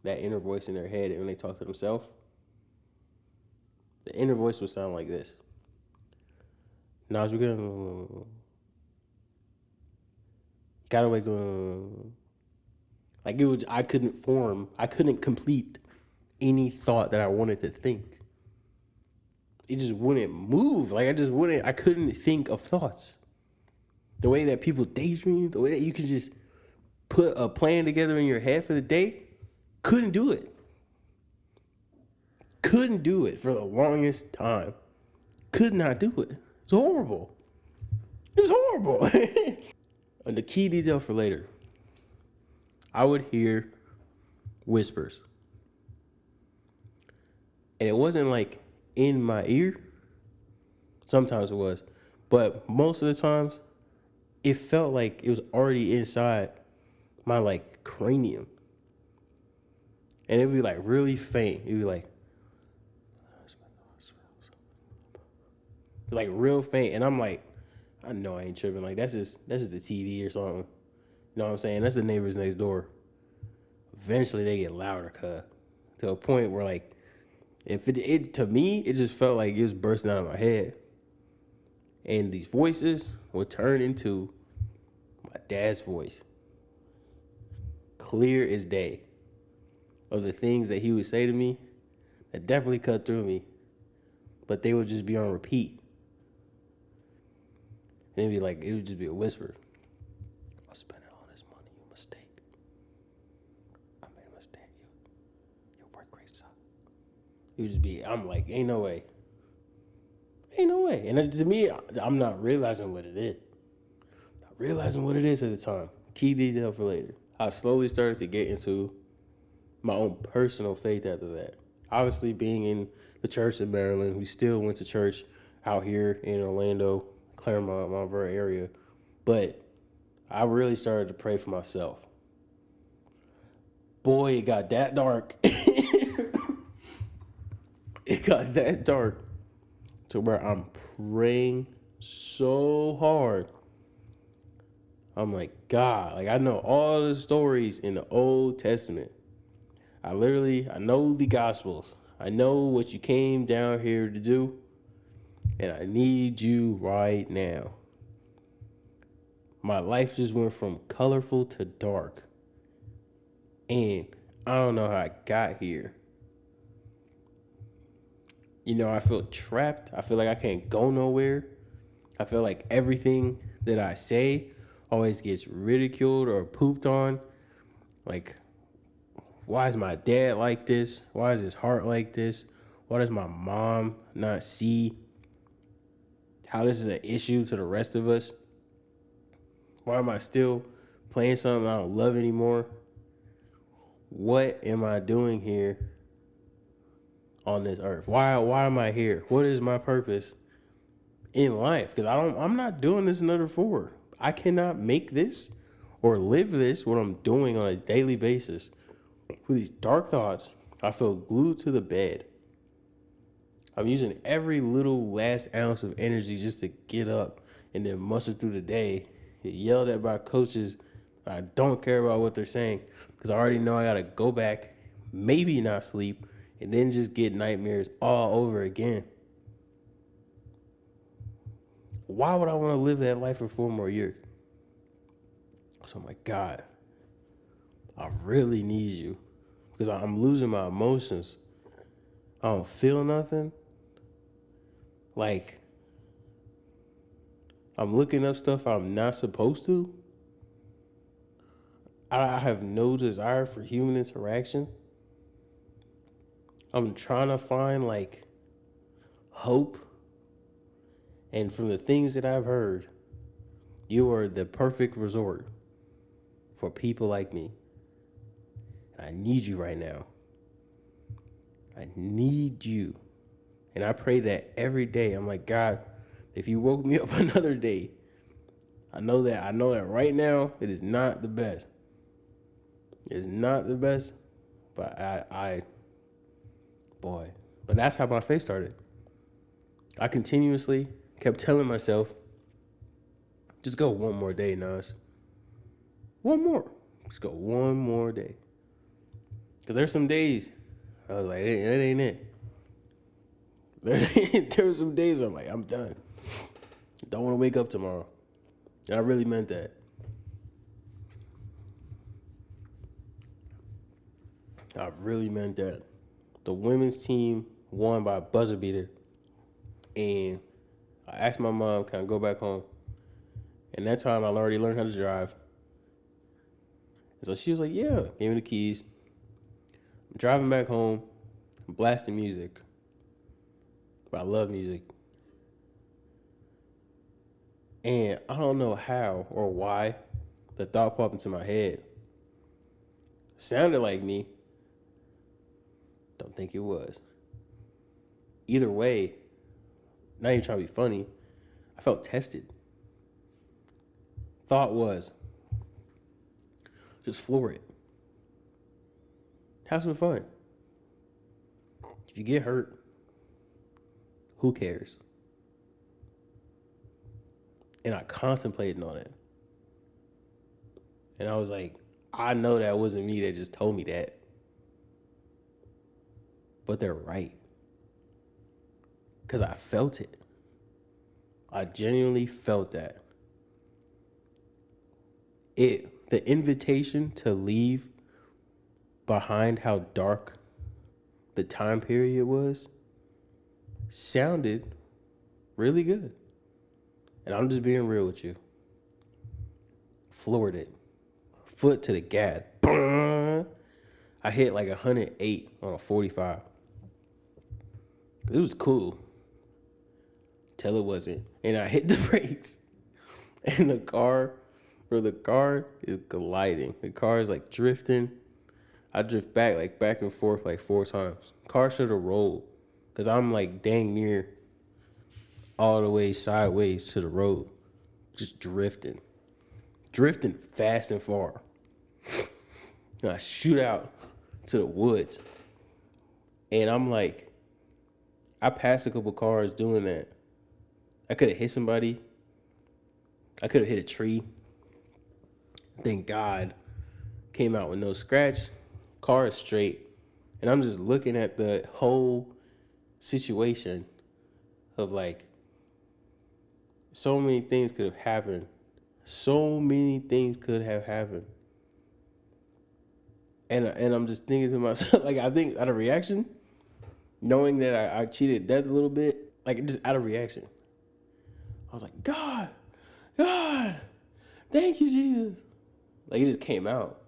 that inner voice in their head when they talk to themselves, the inner voice would sound like this. Nas, we're gonna gotta wake up. Like it was, I couldn't complete any thought that I wanted to think. It just wouldn't move. Like I couldn't think of thoughts. The way that people daydream, the way that you can just put a plan together in your head for the day, couldn't do it. Couldn't do it for the longest time. Could not do it. It's horrible. It was horrible. And the key detail for later, I would hear whispers. And it wasn't like in my ear. Sometimes it was. But most of the times, it felt like it was already inside my like cranium. And it'd be like really faint. It'd be like real faint. And I'm like, I know I ain't tripping. Like that's just the TV or something. You know what I'm saying? That's the neighbors next door. Eventually they get louder, to a point where like, if it to me, it just felt like it was bursting out of my head. And these voices would turn into my dad's voice. Clear as day. Of the things that he would say to me that definitely cut through me. But they would just be on repeat. And it'd be like, it would just be a whisper. I'm spending all this money, you mistake. I made a mistake. Your work rate suck. It would just be, I'm like, ain't no way. Ain't no way. And to me, I'm not realizing what it is. Not realizing what it is at the time. Key detail for later. I slowly started to get into my own personal faith after that. Obviously, being in the church in Maryland, we still went to church out here in Orlando, Claremont, Mount Vernon area. But I really started to pray for myself. Boy, it got that dark. It got that dark to where I'm praying so hard. I'm like, God, like I know all the stories in the Old Testament. I know the Gospels. I know what you came down here to do. And I need you right now. My life just went from colorful to dark. And I don't know how I got here. You know, I feel trapped. I feel like I can't go nowhere. I feel like everything that I say always gets ridiculed or pooped on. Like, why is my dad like this? Why is his heart like this? Why does my mom not see how this is an issue to the rest of us? Why am I still playing something I don't love anymore? What am I doing here on this earth? Why am I here? What is my purpose in life? Because I'm not doing this another four. I cannot make this or live this, what I'm doing on a daily basis. With these dark thoughts, I feel glued to the bed. I'm using every little last ounce of energy just to get up and then muster through the day. Get yelled at by coaches I don't care about what they're saying because I already know I got to go back, maybe not sleep, and then just get nightmares all over again. Why would I want to live that life for 4 more years? So I'm like, God, I really need you because I'm losing my emotions. I don't feel nothing. Like, I'm looking up stuff I'm not supposed to. I have no desire for human interaction. I'm trying to find like hope. And from the things that I've heard, you are the perfect resort for people like me. I need you right now. I need you. And I pray that every day. I'm like, God, if you woke me up another day, I know that right now it is not the best. It is not the best, but but that's how my faith started. I continuously kept telling myself, just go one more day, Nas. One more. Just go one more day. Because there's some days I was like, that ain't it. There were some days where I'm like, I'm done. Don't want to wake up tomorrow. And I really meant that. I really meant that. The women's team won by a buzzer beater. And I asked my mom, can I go back home? And that time I already learned how to drive. And so she was like, yeah, gave me the keys. I'm driving back home, I'm blasting music. But I love music. And I don't know how or why the thought popped into my head. Sounded like me. Don't think it was. Either way, not even trying to be funny, I felt tested. Thought was, just floor it. Have some fun. If you get hurt, who cares? And I contemplated on it. And I was like, I know that wasn't me that just told me that. But they're right. Because I felt it. I genuinely felt that. The invitation to leave behind how dark the time period was sounded really good. And I'm just being real with you. Floored it. Foot to the gas. I hit like 108 on a 45. It was cool. Till it wasn't. And I hit the brakes. And the car is gliding. The car is like drifting. I drift back and forth like 4 times. Car should have rolled. Because I'm like dang near all the way sideways to the road. Just drifting. Drifting fast and far. And I shoot out to the woods. And I'm like, I passed a couple cars doing that. I could have hit somebody. I could have hit a tree. Thank God. Came out with no scratch. Car is straight. And I'm just looking at the whole situation of like, so many things could have happened. So many things could have happened. And I'm just thinking to myself, like, I think out of reaction, knowing that I cheated death a little bit, like, just out of reaction, I was like, God, thank you, Jesus. Like, it just came out.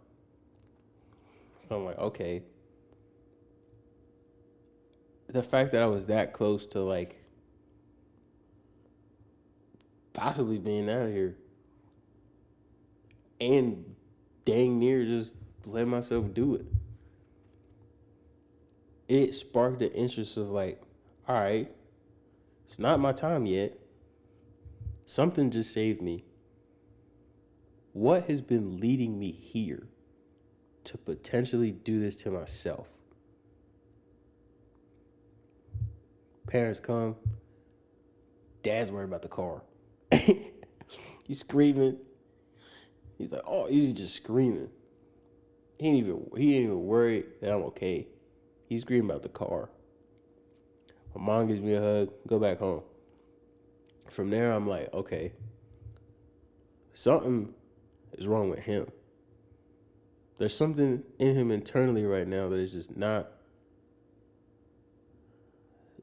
So I'm like, okay. The fact that I was that close to, like, possibly being out of here and dang near just let myself do it. It sparked the interest of like, all right, it's not my time yet. Something just saved me. What has been leading me here to potentially do this to myself? Parents come. Dad's worried about the car. He's screaming. He's like, oh, he's just screaming. He ain't even worried that I'm okay. He's screaming about the car. My mom gives me a hug, go back home. From there, I'm like, okay, something is wrong with him. There's something in him internally right now that is just not,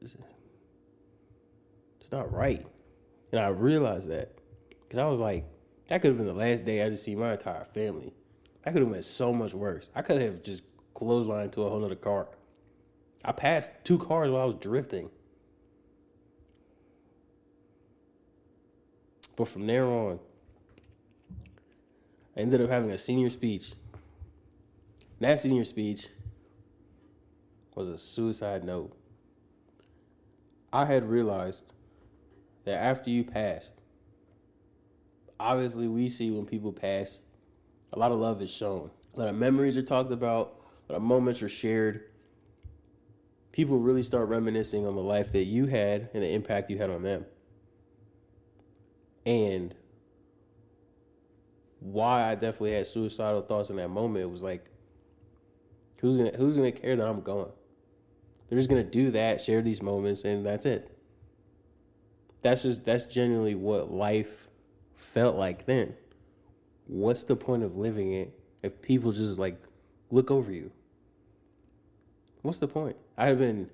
it's not right. And I realized that because I was like, that could have been the last day I just see my entire family. That could have been so much worse. I could have just clotheslined to a whole other car. I passed 2 cars while I was drifting. But from there on, I ended up having a senior speech. And that senior speech was a suicide note. I had realized that after you pass, obviously we see when people pass, a lot of love is shown. A lot of memories are talked about, a lot of moments are shared. People really start reminiscing on the life that you had and the impact you had on them. And why I definitely had suicidal thoughts in that moment was like, who's gonna care that I'm gone? They're just gonna do that, share these moments, and that's it. That's genuinely what life felt like then. What's the point of living it if people just like look over you? What's the point? I have been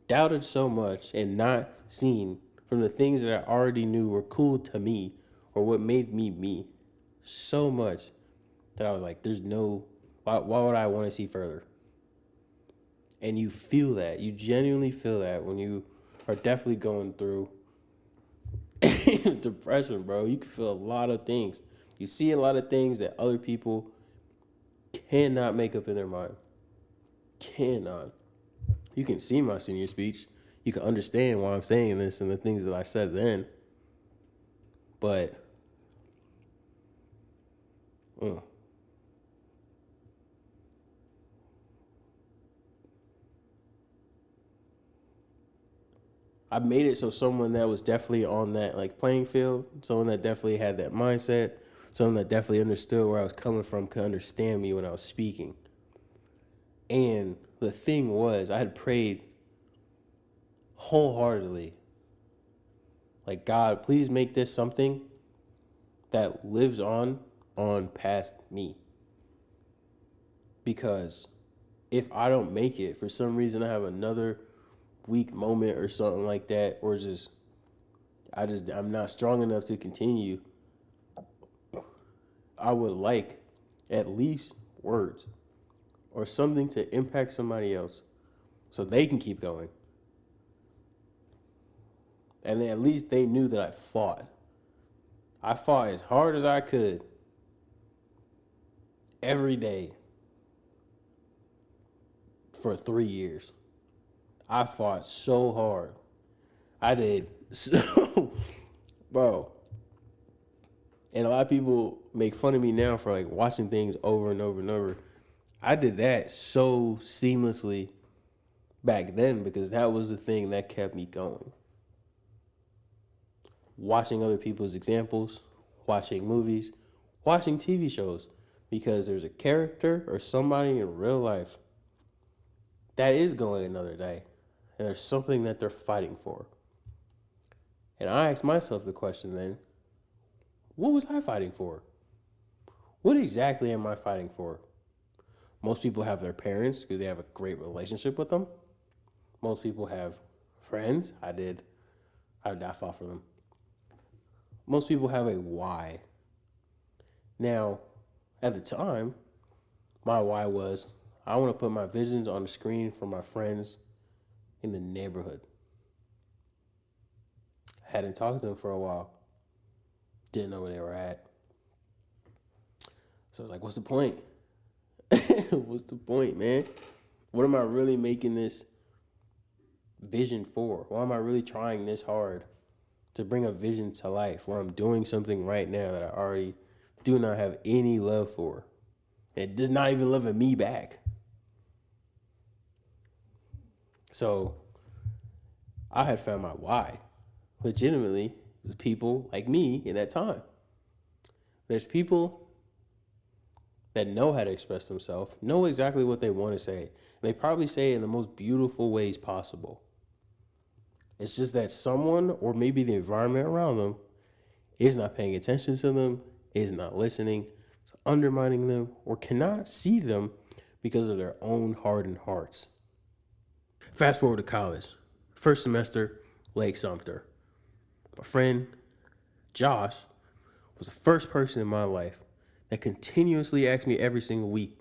doubted so much and not seen from the things that I already knew were cool to me or what made me me so much that I was like, why would I want to see further? And you feel that. You genuinely feel that when you are definitely going through depression, bro. You can feel a lot of things. You see a lot of things that other people cannot make up in their mind. Cannot. You can see my senior speech. You can understand why I'm saying this and the things that I said then. But, I made it so someone that was definitely on that like playing field, someone that definitely had that mindset, someone that definitely understood where I was coming from could understand me when I was speaking. And the thing was, I had prayed wholeheartedly, like, God, please make this something that lives on past me. Because if I don't make it, for some reason I have another weak moment or something like that, or I'm not strong enough to continue, I would like at least words or something to impact somebody else so they can keep going. And then at least they knew that I fought. I fought as hard as I could every day for 3 years. I fought so hard. I did so, bro. And a lot of people make fun of me now for like watching things over and over and over. I did that so seamlessly back then because that was the thing that kept me going. Watching other people's examples, watching movies, watching TV shows, because there's a character or somebody in real life that is going another day, and there's something that they're fighting for. And I asked myself the question then, what was I fighting for? What exactly am I fighting for? Most people have their parents because they have a great relationship with them. Most people have friends. I fought for them. Most people have a why. Now, at the time, my why was I want to put my visions on the screen for my friends in the neighborhood. Hadn't talked to them for a while. Didn't know where they were at. So I was like, what's the point? What's the point, man? What am I really making this vision for? Why am I really trying this hard to bring a vision to life where I'm doing something right now that I already do not have any love for? It does not even love me back. So I had found my why. Legitimately, it was people like me in that time. There's people that know how to express themselves, know exactly what they want to say. And they probably say it in the most beautiful ways possible. It's just that someone, or maybe the environment around them, is not paying attention to them, is not listening, is undermining them, or cannot see them because of their own hardened hearts. Fast forward to college. First semester, Lake Sumter. My friend Josh was the first person in my life that continuously asked me every single week,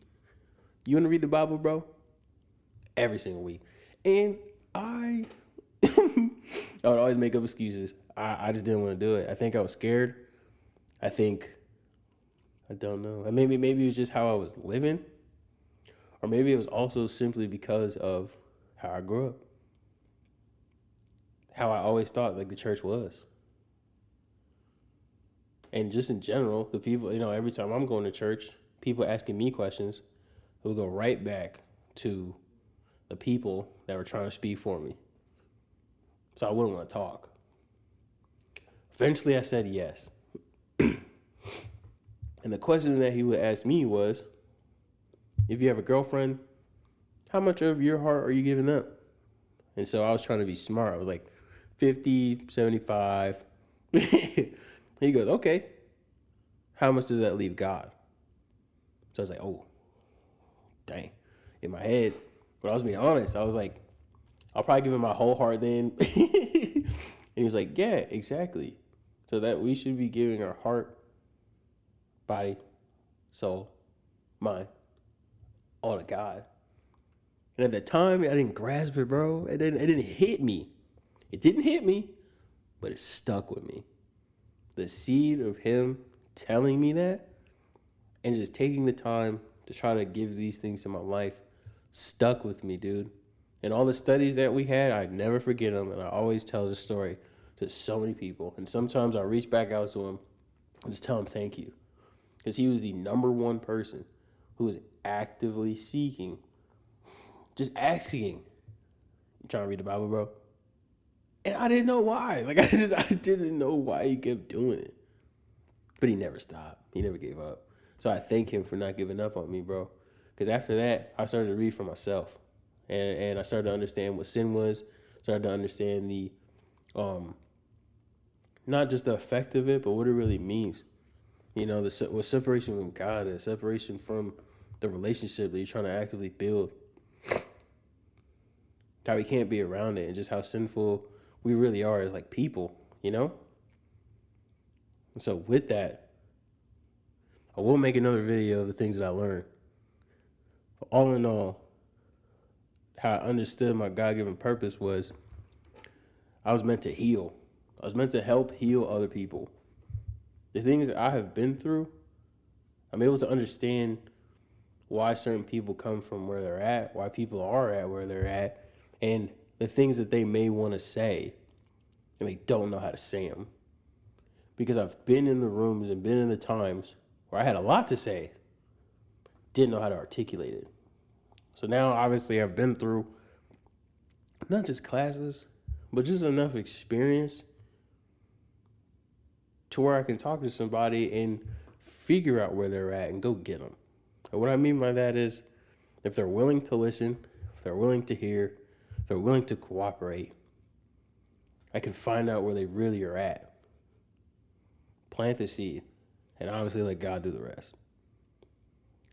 "You want to read the Bible, bro?" Every single week. And I would always make up excuses. I just didn't want to do it. I think I was scared. I don't know. Maybe it was just how I was living. Or maybe it was also simply because of how I grew up. How I always thought like the church was. And just in general, the people, every time I'm going to church, people asking me questions, it would go right back to the people that were trying to speak for me. So I wouldn't want to talk. Eventually I said yes. And the question that he would ask me was, if you have a girlfriend, how much of your heart are you giving up? And so I was trying to be smart. I was like 50, 75. He goes, okay, how much does that leave God? So I was like, oh, dang. In my head, but I was being honest. I was like, I'll probably give him my whole heart then. And he was like, yeah, exactly. So that we should be giving our heart, body, soul, mind, all to God. And at the time, I didn't grasp it, bro. It didn't hit me. It didn't hit me, but it stuck with me. The seed of him telling me that and just taking the time to try to give these things in my life stuck with me, dude. And all the studies that we had, I never forget them. And I always tell this story to so many people. And sometimes I reach back out to him and just tell him thank you. Because he was the number one person who was actively seeking, just asking, "You trying to read the Bible, bro?" And I didn't know why. Like, I didn't know why he kept doing it. But he never stopped. He never gave up. So I thank him for not giving up on me, bro. Because after that, I started to read for myself. And I started to understand what sin was. Started to understand the, not just the effect of it, but what it really means. What separation from God is, separation from the relationship that you're trying to actively build. How we can't be around it, and just how sinful we really are as like people, And so with that, I will make another video of the things that I learned. But all in all, how I understood my God-given purpose was I was meant to heal. I was meant to help heal other people. The things that I have been through, I'm able to understand why certain people come from where they're at, why people are at where they're at, and the things that they may want to say, and they don't know how to say them. Because I've been in the rooms and been in the times where I had a lot to say, didn't know how to articulate it. So now, obviously, I've been through not just classes, but just enough experience to where I can talk to somebody and figure out where they're at and go get them. And what I mean by that is, if they're willing to listen, if they're willing to hear, if they're willing to cooperate, I can find out where they really are at. Plant the seed, and obviously let God do the rest.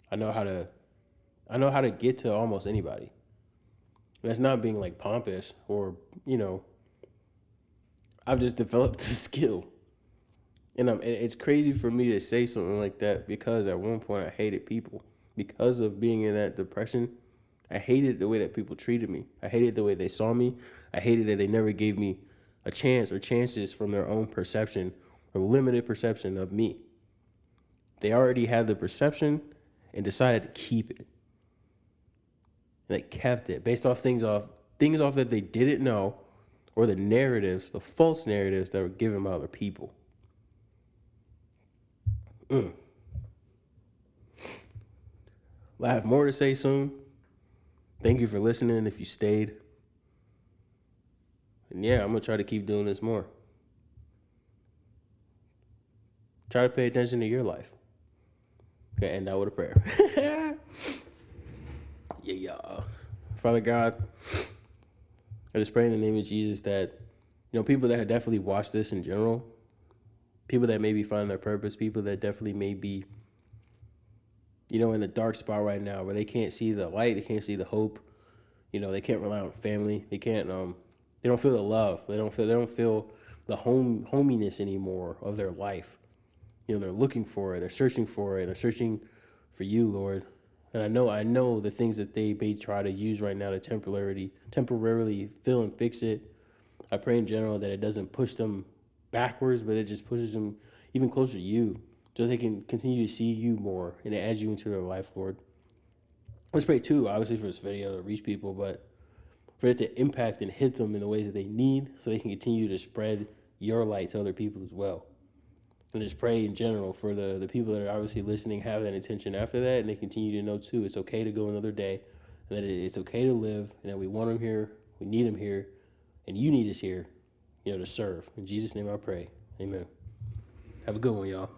I know how to get to almost anybody. And that's not being like pompous or, I've just developed the skill. And it's crazy for me to say something like that because at one point I hated people. Because of being in that depression, I hated the way that people treated me. I hated the way they saw me. I hated that they never gave me a chance or chances from their own perception or limited perception of me. They already had the perception and decided to keep it. And they kept it based off things off that they didn't know, or the narratives, the false narratives that were given by other people. I have more to say soon. Thank you for listening if you stayed. And yeah, I'm going to try to keep doing this more. Try to pay attention to your life. Okay, end out with a prayer. Yeah. Father God, I just pray in the name of Jesus that, people that have definitely watched this in general, people that may be finding their purpose, people that definitely may be, in the dark spot right now where they can't see the light, they can't see the hope, they can't rely on family, they can't, they don't feel the love, they don't feel the hominess anymore of their life. They're looking for it, they're searching for it, they're searching for you, Lord. And I know the things that they may try to use right now to temporarily fill and fix it. I pray in general that it doesn't push them backwards, but it just pushes them even closer to you, so they can continue to see you more and add you into their life, Lord. Let's pray too, obviously, for this video to reach people, but for it to impact and hit them in the ways that they need, so they can continue to spread your light to other people as well. And just pray in general for the people that are obviously listening, have that intention after that, and they continue to know too it's okay to go another day, and that it's okay to live, and that we want them here, we need them here, and you need us here, to serve. In Jesus' name I pray. Amen. Have a good one, y'all.